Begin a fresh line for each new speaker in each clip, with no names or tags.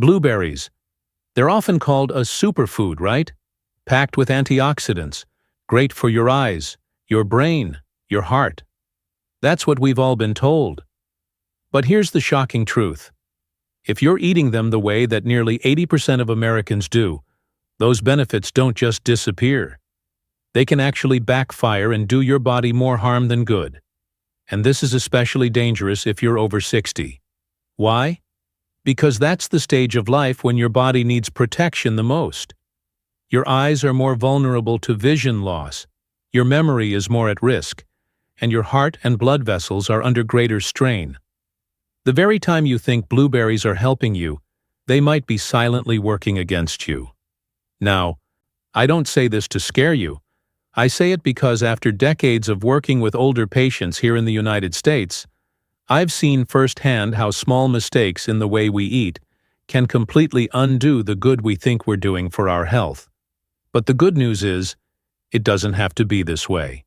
Blueberries. They're often called a superfood, right? Packed with antioxidants. Great for your eyes, your brain, your heart. That's what we've all been told. But here's the shocking truth. If you're eating them the way that nearly 80% of Americans do, those benefits don't just disappear. They can actually backfire and do your body more harm than good. And this is especially dangerous if you're over 60. Why? Because that's the stage of life when your body needs protection the most. Your eyes are more vulnerable to vision loss, your memory is more at risk, and your heart and blood vessels are under greater strain. The very time you think blueberries are helping you, they might be silently working against you. Now, I don't say this to scare you. I say it because after decades of working with older patients here in the United States, I've seen firsthand how small mistakes in the way we eat can completely undo the good we think we're doing for our health. But the good news is, it doesn't have to be this way.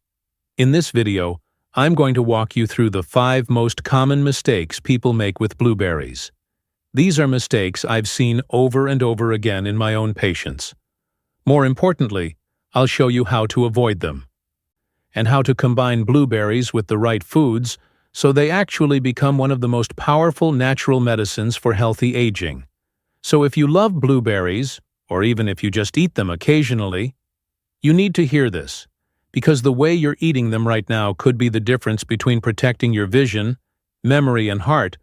In this video, I'm going to walk you through the 5 most common mistakes people make with blueberries. These are mistakes I've seen over and over again in my own patients. More importantly, I'll show you how to avoid them, and how to combine blueberries with the right foods so they actually become one of the most powerful natural medicines for healthy aging. So if you love blueberries, or even if you just eat them occasionally, you need to hear this, because the way you're eating them right now could be the difference between protecting your vision, memory, and heart,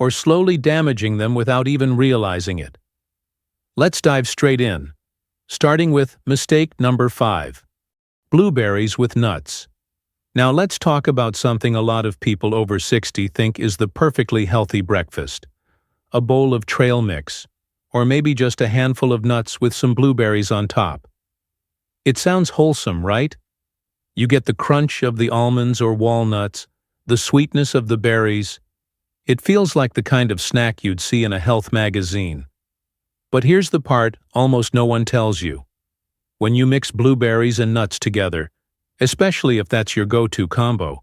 or slowly damaging them without even realizing it. Let's dive straight in, starting with mistake number 5. Blueberries with nuts. Now let's talk about something a lot of people over 60 think is the perfectly healthy breakfast. A bowl of trail mix, or maybe just a handful of nuts with some blueberries on top. It sounds wholesome, right? You get the crunch of the almonds or walnuts, the sweetness of the berries. It feels like the kind of snack you'd see in a health magazine. But here's the part almost no one tells you. When you mix blueberries and nuts together, especially if that's your go-to combo,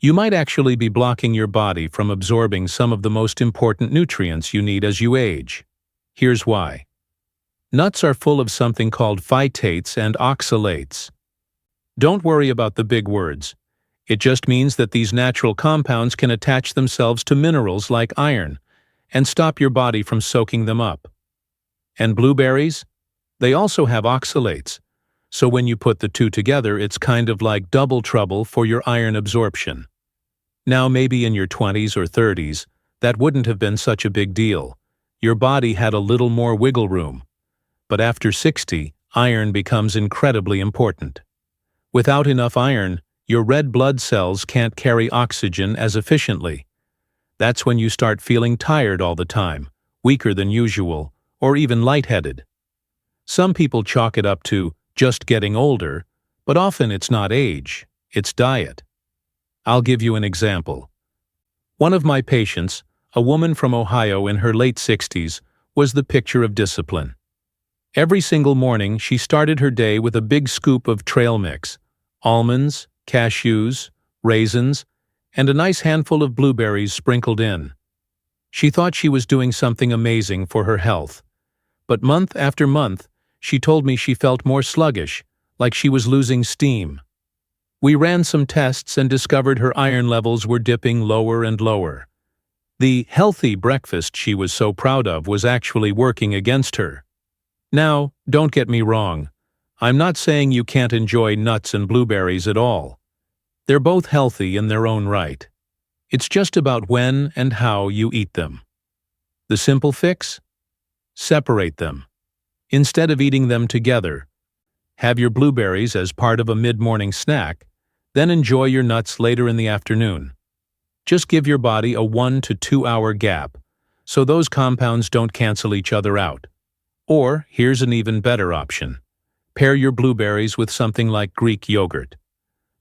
you might actually be blocking your body from absorbing some of the most important nutrients you need as you age. Here's why. Nuts are full of something called phytates and oxalates. Don't worry about the big words. It just means that these natural compounds can attach themselves to minerals like iron and stop your body from soaking them up. And blueberries? They also have oxalates, so when you put the two together, it's kind of like double trouble for your iron absorption. Now, maybe in your 20s or 30s, that wouldn't have been such a big deal. Your body had a little more wiggle room. But after 60, iron becomes incredibly important. Without enough iron, your red blood cells can't carry oxygen as efficiently. That's when you start feeling tired all the time, weaker than usual, or even lightheaded. Some people chalk it up to just getting older, but often it's not age, it's diet. I'll give you an example. One of my patients, a woman from Ohio in her late 60s, was the picture of discipline. Every single morning, she started her day with a big scoop of trail mix, almonds, cashews, raisins, and a nice handful of blueberries sprinkled in. She thought she was doing something amazing for her health. But month after month, she told me she felt more sluggish, like she was losing steam. We ran some tests and discovered her iron levels were dipping lower and lower. The healthy breakfast she was so proud of was actually working against her. Now, don't get me wrong. I'm not saying you can't enjoy nuts and blueberries at all. They're both healthy in their own right. It's just about when and how you eat them. The simple fix? Separate them. Instead of eating them together, have your blueberries as part of a mid-morning snack, then enjoy your nuts later in the afternoon. Just give your body a 1 to 2 hour gap, so those compounds don't cancel each other out. Or, here's an even better option. Pair your blueberries with something like Greek yogurt.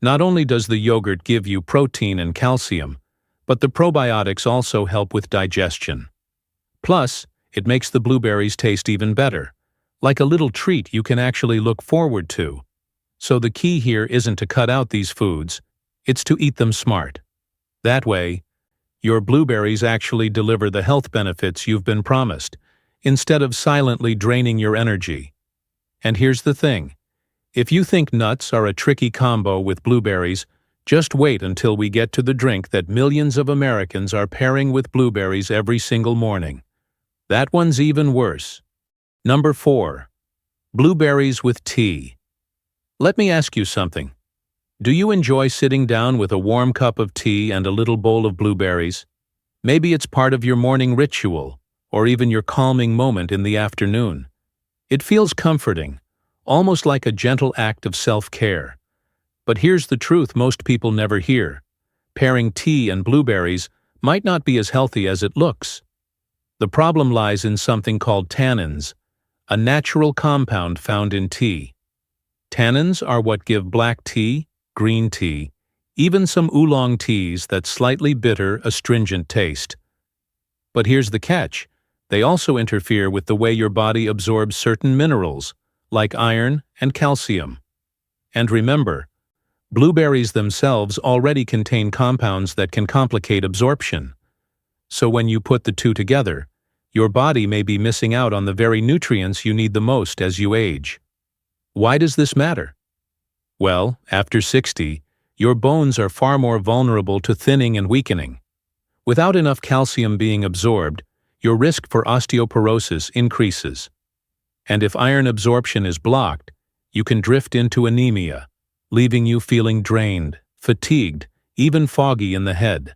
Not only does the yogurt give you protein and calcium, but the probiotics also help with digestion. Plus, it makes the blueberries taste even better, like a little treat you can actually look forward to. So the key here isn't to cut out these foods, it's to eat them smart. That way, your blueberries actually deliver the health benefits you've been promised, instead of silently draining your energy. And here's the thing. If you think nuts are a tricky combo with blueberries, just wait until we get to the drink that millions of Americans are pairing with blueberries every single morning. That one's even worse. Number 4. Blueberries with tea. Let me ask you something. Do you enjoy sitting down with a warm cup of tea and a little bowl of blueberries? Maybe it's part of your morning ritual, or even your calming moment in the afternoon. It feels comforting, almost like a gentle act of self-care. But here's the truth most people never hear. Pairing tea and blueberries might not be as healthy as it looks. The problem lies in something called tannins, a natural compound found in tea. Tannins are what give black tea, green tea, even some oolong teas that slightly bitter, astringent taste. But here's the catch. They also interfere with the way your body absorbs certain minerals, like iron and calcium. And remember, blueberries themselves already contain compounds that can complicate absorption. So when you put the two together, your body may be missing out on the very nutrients you need the most as you age. Why does this matter? Well, after 60, your bones are far more vulnerable to thinning and weakening. Without enough calcium being absorbed, your risk for osteoporosis increases. And if iron absorption is blocked, you can drift into anemia, leaving you feeling drained, fatigued, even foggy in the head.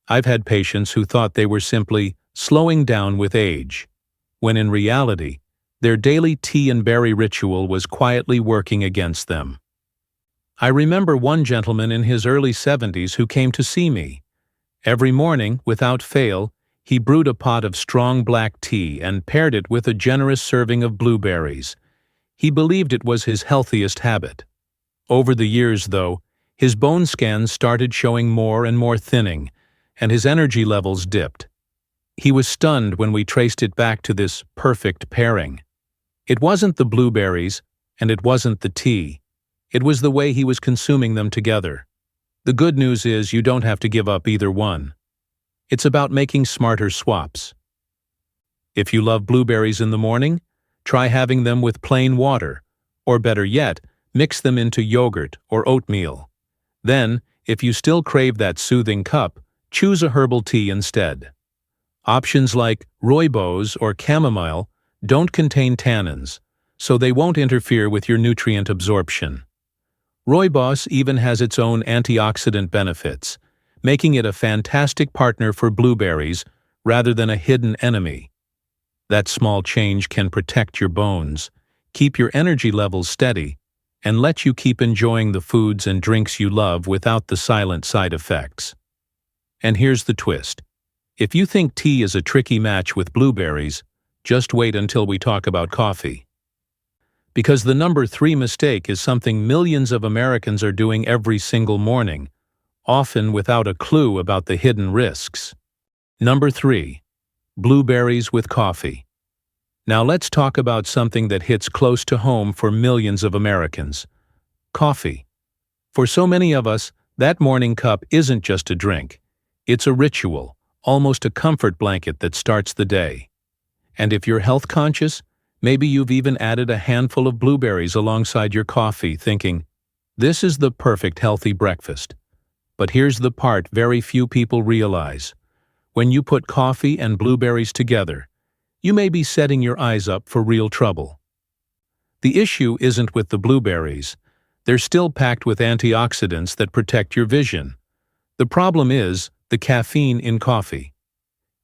I've had patients who thought they were simply slowing down with age, when in reality, their daily tea and berry ritual was quietly working against them. I remember one gentleman in his early 70s who came to see me. Every morning, without fail, he brewed a pot of strong black tea and paired it with a generous serving of blueberries. He believed it was his healthiest habit. Over the years, though, his bone scans started showing more and more thinning, and his energy levels dipped. He was stunned when we traced it back to this perfect pairing. It wasn't the blueberries, and it wasn't the tea. It was the way he was consuming them together. The good news is you don't have to give up either one. It's about making smarter swaps. If you love blueberries in the morning, try having them with plain water, or better yet, mix them into yogurt or oatmeal. Then, if you still crave that soothing cup, choose a herbal tea instead. Options like rooibos or chamomile don't contain tannins, so they won't interfere with your nutrient absorption. Rooibos even has its own antioxidant benefits, making it a fantastic partner for blueberries rather than a hidden enemy. That small change can protect your bones, keep your energy levels steady, and let you keep enjoying the foods and drinks you love without the silent side effects. And here's the twist. If you think tea is a tricky match with blueberries, just wait until we talk about coffee. Because the number 3 mistake is something millions of Americans are doing every single morning, often without a clue about the hidden risks. Number 3. Blueberries with coffee. Now let's talk about something that hits close to home for millions of Americans. Coffee. For so many of us, that morning cup isn't just a drink. It's a ritual, almost a comfort blanket that starts the day. And if you're health conscious, maybe you've even added a handful of blueberries alongside your coffee, thinking, this is the perfect healthy breakfast. But here's the part very few people realize. When you put coffee and blueberries together, you may be setting your eyes up for real trouble. The issue isn't with the blueberries. They're still packed with antioxidants that protect your vision. The problem is the caffeine in coffee.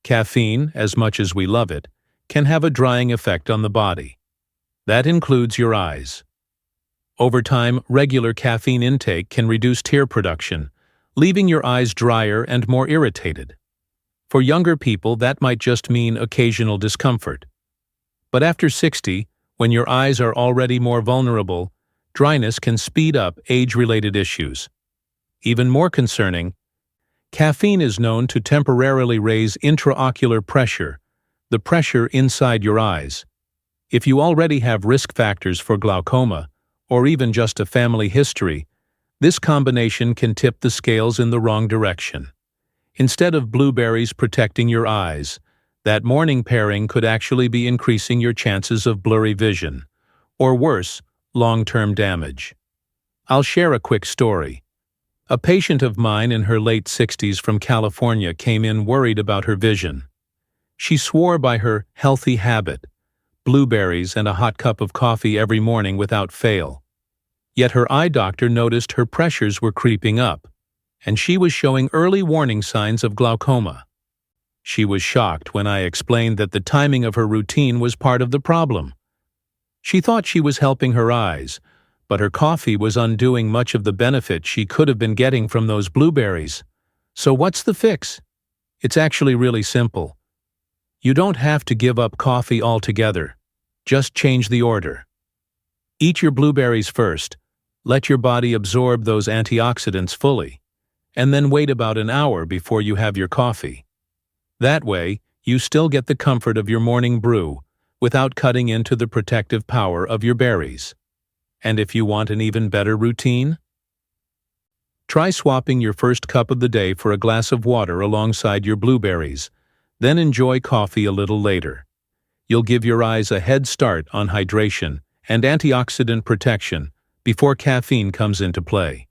Caffeine, as much as we love it, can have a drying effect on the body. That includes your eyes. Over time, regular caffeine intake can reduce tear production, leaving your eyes drier and more irritated. For younger people, that might just mean occasional discomfort. But after 60, when your eyes are already more vulnerable, dryness can speed up age-related issues. Even more concerning, caffeine is known to temporarily raise intraocular pressure, the pressure inside your eyes. If you already have risk factors for glaucoma, or even just a family history, this combination can tip the scales in the wrong direction. Instead of blueberries protecting your eyes, That morning pairing could actually be increasing your chances of blurry vision, or worse, long-term damage. I'll share a quick story. A patient of mine in her late 60s from California came in worried about her vision. She swore by her healthy habit, blueberries and a hot cup of coffee every morning without fail. Yet her eye doctor noticed her pressures were creeping up, and she was showing early warning signs of glaucoma. She was shocked when I explained that the timing of her routine was part of the problem. She thought she was helping her eyes, but her coffee was undoing much of the benefit she could have been getting from those blueberries. So what's the fix? It's actually really simple. You don't have to give up coffee altogether. Just change the order. Eat your blueberries first, let your body absorb those antioxidants fully, and then wait about an hour before you have your coffee. That way, you still get the comfort of your morning brew without cutting into the protective power of your berries. And if you want an even better routine, try swapping your first cup of the day for a glass of water alongside your blueberries, then enjoy coffee a little later. You'll give your eyes a head start on hydration and antioxidant protection before caffeine comes into play.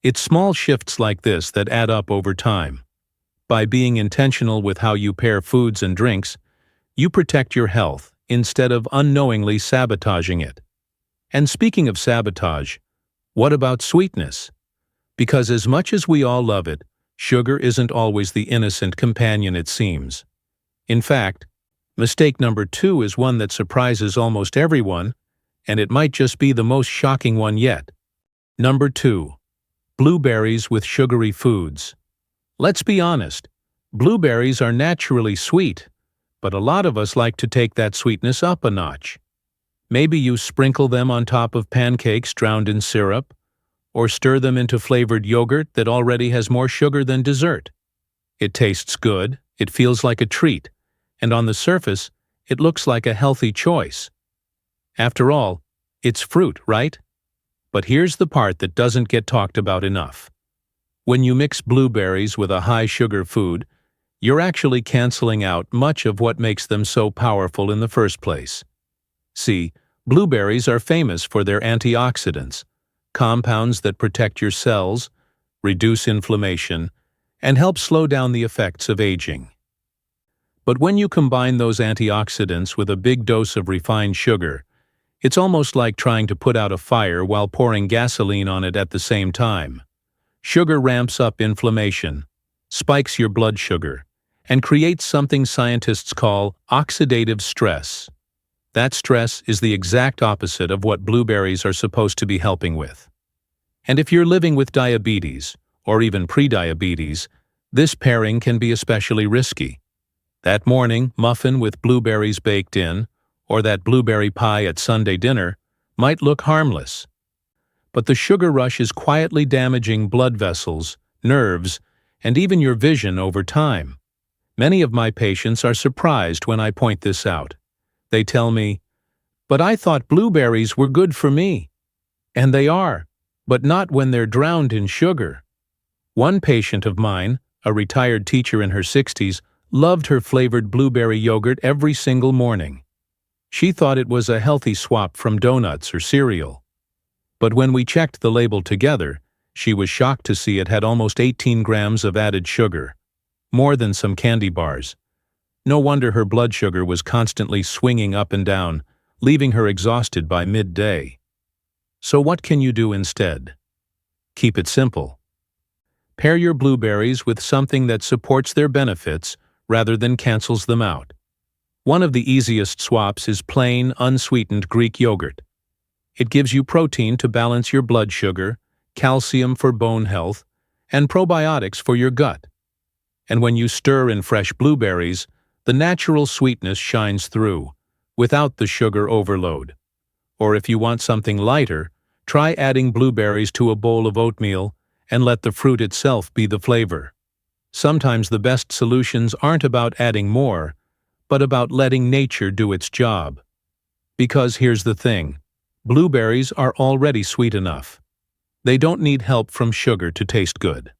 It's small shifts like this that add up over time. By being intentional with how you pair foods and drinks, you protect your health instead of unknowingly sabotaging it. And speaking of sabotage, what about sweetness? Because as much as we all love it, sugar isn't always the innocent companion it seems. In fact, mistake number 2 is one that surprises almost everyone, and it might just be the most shocking one yet. Number 2. Blueberries with sugary foods. Let's be honest, blueberries are naturally sweet, but a lot of us like to take that sweetness up a notch. Maybe you sprinkle them on top of pancakes drowned in syrup, or stir them into flavored yogurt that already has more sugar than dessert. It tastes good, it feels like a treat, and on the surface, it looks like a healthy choice. After all, it's fruit, right? But here's the part that doesn't get talked about enough. When you mix blueberries with a high-sugar food, you're actually canceling out much of what makes them so powerful in the first place. See, blueberries are famous for their antioxidants, compounds that protect your cells, reduce inflammation, and help slow down the effects of aging. But when you combine those antioxidants with a big dose of refined sugar, it's almost like trying to put out a fire while pouring gasoline on it at the same time. Sugar ramps up inflammation, spikes your blood sugar, and creates something scientists call oxidative stress. That stress is the exact opposite of what blueberries are supposed to be helping with. And if you're living with diabetes, or even prediabetes, this pairing can be especially risky. That morning muffin with blueberries baked in, or that blueberry pie at Sunday dinner, might look harmless. But the sugar rush is quietly damaging blood vessels, nerves, and even your vision over time. Many of my patients are surprised when I point this out. They tell me, "But I thought blueberries were good for me." And they are, but not when they're drowned in sugar. One patient of mine, a retired teacher in her 60s, loved her flavored blueberry yogurt every single morning. She thought it was a healthy swap from donuts or cereal. But when we checked the label together, she was shocked to see it had almost 18 grams of added sugar, more than some candy bars. No wonder her blood sugar was constantly swinging up and down, leaving her exhausted by midday. So what can you do instead? Keep it simple. Pair your blueberries with something that supports their benefits rather than cancels them out. One of the easiest swaps is plain, unsweetened Greek yogurt. It gives you protein to balance your blood sugar, calcium for bone health, and probiotics for your gut. And when you stir in fresh blueberries, the natural sweetness shines through, without the sugar overload. Or if you want something lighter, try adding blueberries to a bowl of oatmeal and let the fruit itself be the flavor. Sometimes the best solutions aren't about adding more, but about letting nature do its job. Because here's the thing, blueberries are already sweet enough. They don't need help from sugar to taste good.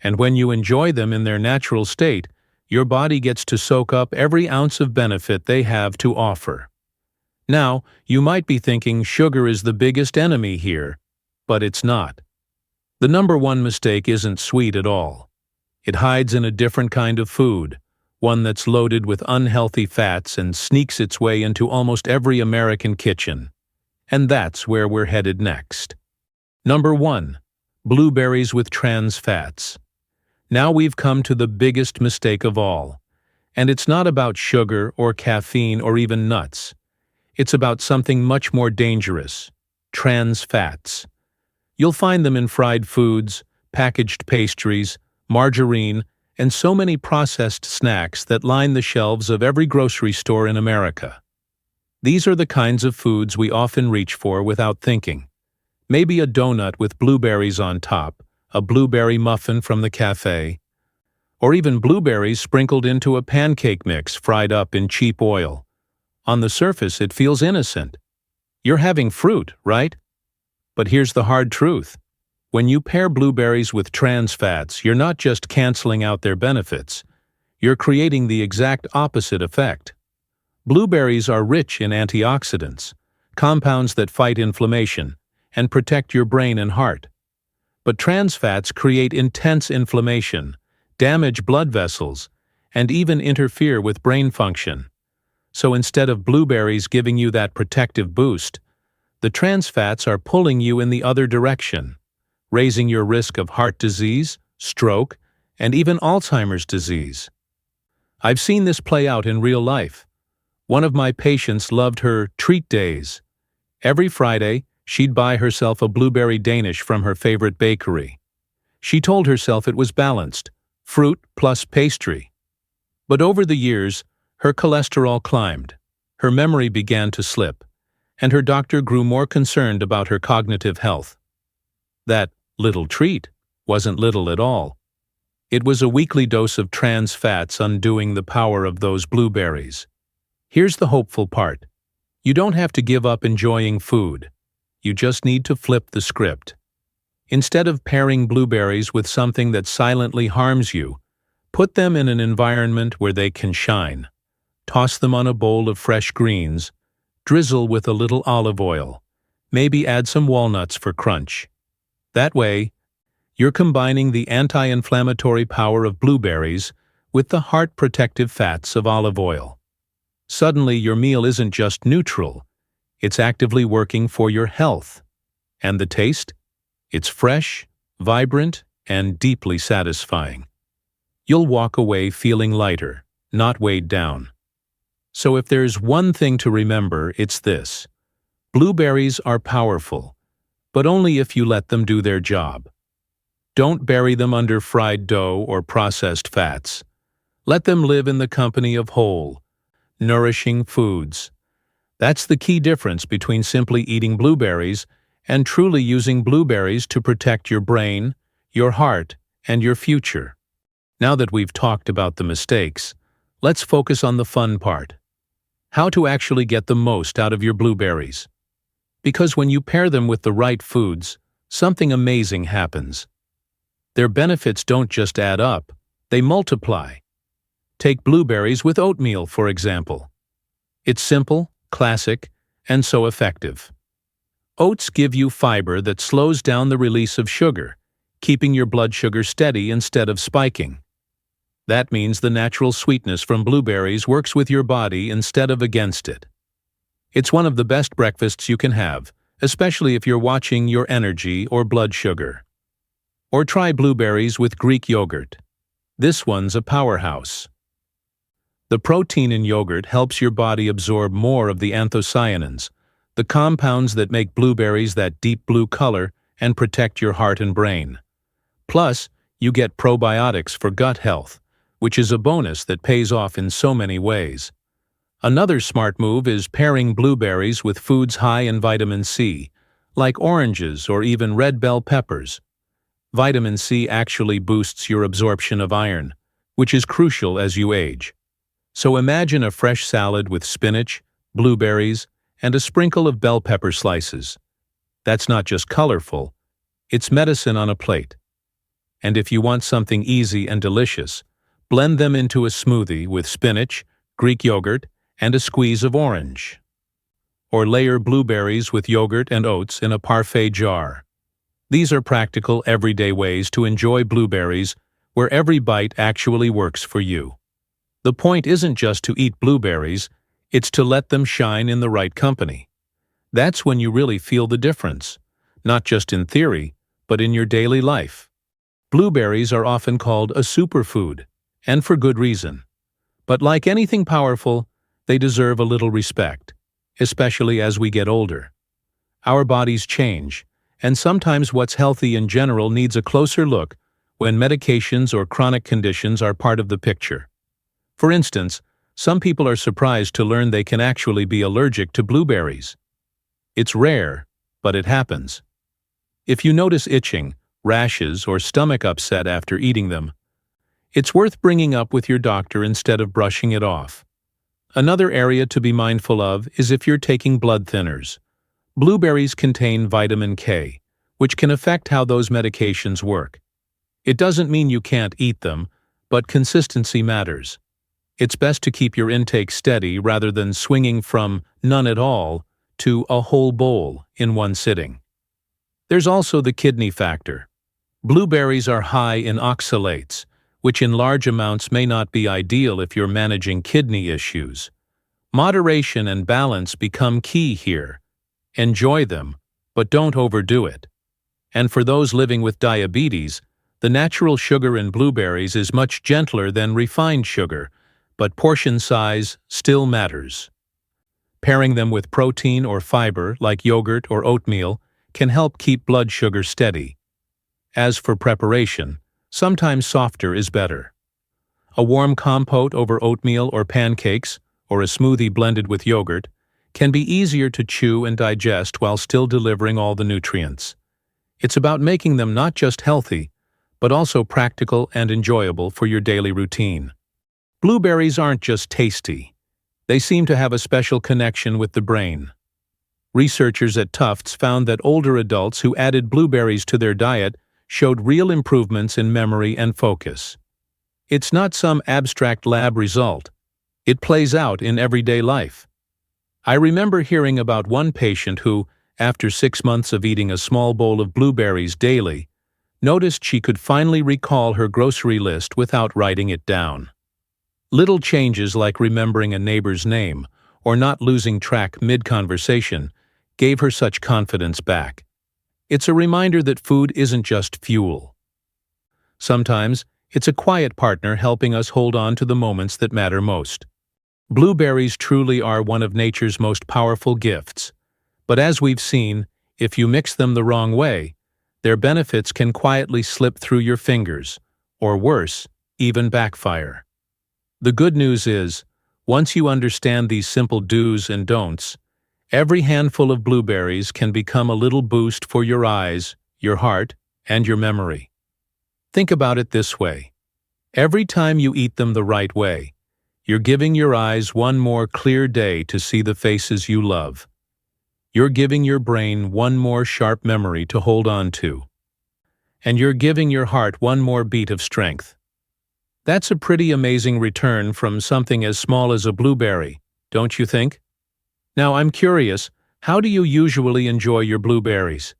And when you enjoy them in their natural state, Your body gets to soak up every ounce of benefit they have to offer. Now, you might be thinking sugar is the biggest enemy here, but it's not. The number one mistake isn't sweet at all. It hides in a different kind of food, one that's loaded with unhealthy fats and sneaks its way into almost every American kitchen. And that's where we're headed next. Number 1. Blueberries with trans fats. Now we've come to the biggest mistake of all. And it's not about sugar or caffeine or even nuts. It's about something much more dangerous: trans fats. You'll find them in fried foods, packaged pastries, margarine, and so many processed snacks that line the shelves of every grocery store in America. These are the kinds of foods we often reach for without thinking. Maybe a donut with blueberries on top, a blueberry muffin from the cafe, or even blueberries sprinkled into a pancake mix fried up in cheap oil. On the surface, it feels innocent. You're having fruit, right? But here's the hard truth. When you pair blueberries with trans fats, you're not just canceling out their benefits. You're creating the exact opposite effect. Blueberries are rich in antioxidants, compounds that fight inflammation and protect your brain and heart. But trans fats create intense inflammation, damage blood vessels, and even interfere with brain function. So instead of blueberries giving you that protective boost, the trans fats are pulling you in the other direction, raising your risk of heart disease, stroke, and even Alzheimer's disease. I've seen this play out in real life. One of my patients loved her treat days. Every Friday, she'd buy herself a blueberry Danish from her favorite bakery. She told herself it was balanced, fruit plus pastry. But over the years, her cholesterol climbed, her memory began to slip, and her doctor grew more concerned about her cognitive health. That little treat wasn't little at all. It was a weekly dose of trans fats undoing the power of those blueberries. Here's the hopeful part. You don't have to give up enjoying food. You just need to flip the script. Instead of pairing blueberries with something that silently harms you, put them in an environment where they can shine. Toss them on a bowl of fresh greens, drizzle with a little olive oil, maybe add some walnuts for crunch. That way, you're combining the anti-inflammatory power of blueberries with the heart-protective fats of olive oil. Suddenly, your meal isn't just neutral, it's actively working for your health. And the taste? It's fresh, vibrant, and deeply satisfying. You'll walk away feeling lighter, not weighed down. So if there's one thing to remember, it's this. Blueberries are powerful, but only if you let them do their job. Don't bury them under fried dough or processed fats. Let them live in the company of whole, nourishing foods. That's the key difference between simply eating blueberries and truly using blueberries to protect your brain, your heart, and your future. Now that we've talked about the mistakes, let's focus on the fun part. How to actually get the most out of your blueberries. Because when you pair them with the right foods, something amazing happens. Their benefits don't just add up, they multiply. Take blueberries with oatmeal, for example. It's simple, classic, and so effective. Oats give you fiber that slows down the release of sugar, keeping your blood sugar steady instead of spiking. That means the natural sweetness from blueberries works with your body instead of against it. It's one of the best breakfasts you can have, especially if you're watching your energy or blood sugar. Or try blueberries with Greek yogurt. This one's a powerhouse. The protein in yogurt helps your body absorb more of the anthocyanins, the compounds that make blueberries that deep blue color and protect your heart and brain. Plus, you get probiotics for gut health, which is a bonus that pays off in so many ways. Another smart move is pairing blueberries with foods high in vitamin C, like oranges or even red bell peppers. Vitamin C actually boosts your absorption of iron, which is crucial as you age. So imagine a fresh salad with spinach, blueberries, and a sprinkle of bell pepper slices. That's not just colorful, it's medicine on a plate. And if you want something easy and delicious, Blend them into a smoothie with spinach, Greek yogurt, and a squeeze of orange. Or layer blueberries with yogurt and oats in a parfait jar. These are practical, everyday ways to enjoy blueberries where every bite actually works for you. The point isn't just to eat blueberries, it's to let them shine in the right company. That's when you really feel the difference, not just in theory, but in your daily life. Blueberries are often called a superfood, and for good reason. But like anything powerful, they deserve a little respect, especially as we get older. Our bodies change, and sometimes what's healthy in general needs a closer look when medications or chronic conditions are part of the picture. For instance, some people are surprised to learn they can actually be allergic to blueberries. It's rare, but it happens. If you notice itching, rashes, or stomach upset after eating them, it's worth bringing up with your doctor instead of brushing it off. Another area to be mindful of is if you're taking blood thinners. Blueberries contain vitamin K, which can affect how those medications work. It doesn't mean you can't eat them, but consistency matters. It's best to keep your intake steady rather than swinging from none at all to a whole bowl in one sitting. There's also the kidney factor. Blueberries are high in oxalates, which in large amounts may not be ideal if you're managing kidney issues. Moderation and balance become key here. Enjoy them, but don't overdo it. And for those living with diabetes, the natural sugar in blueberries is much gentler than refined sugar, but portion size still matters. Pairing them with protein or fiber, like yogurt or oatmeal, can help keep blood sugar steady. As for preparation, sometimes softer is better. A warm compote over oatmeal or pancakes, or a smoothie blended with yogurt, can be easier to chew and digest while still delivering all the nutrients. It's about making them not just healthy, but also practical and enjoyable for your daily routine. Blueberries aren't just tasty. They seem to have a special connection with the brain. Researchers at Tufts found that older adults who added blueberries to their diet showed real improvements in memory and focus. It's not some abstract lab result. It plays out in everyday life. I remember hearing about one patient who, after 6 months of eating a small bowl of blueberries daily, noticed she could finally recall her grocery list without writing it down. Little changes like remembering a neighbor's name or not losing track mid-conversation gave her such confidence back. It's a reminder that food isn't just fuel. Sometimes, it's a quiet partner helping us hold on to the moments that matter most. Blueberries truly are one of nature's most powerful gifts. But as we've seen, if you mix them the wrong way, their benefits can quietly slip through your fingers, or worse, even backfire. The good news is, once you understand these simple do's and don'ts, every handful of blueberries can become a little boost for your eyes, your heart, and your memory. Think about it this way. Every time you eat them the right way, you're giving your eyes one more clear day to see the faces you love. You're giving your brain one more sharp memory to hold on to. And you're giving your heart one more beat of strength. That's a pretty amazing return from something as small as a blueberry, don't you think? Now I'm curious, how do you usually enjoy your blueberries?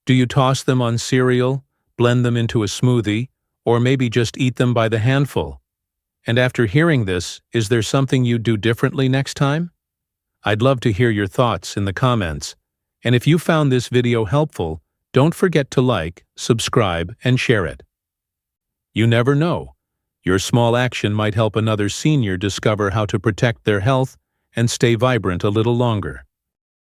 Do you toss them on cereal, blend them into a smoothie, or maybe just eat them by the handful? And after hearing this, is there something you'd do differently next time? I'd love to hear your thoughts in the comments. And if you found this video helpful, don't forget to like, subscribe, and share it. You never know. Your small action might help another senior discover how to protect their health and stay vibrant a little longer.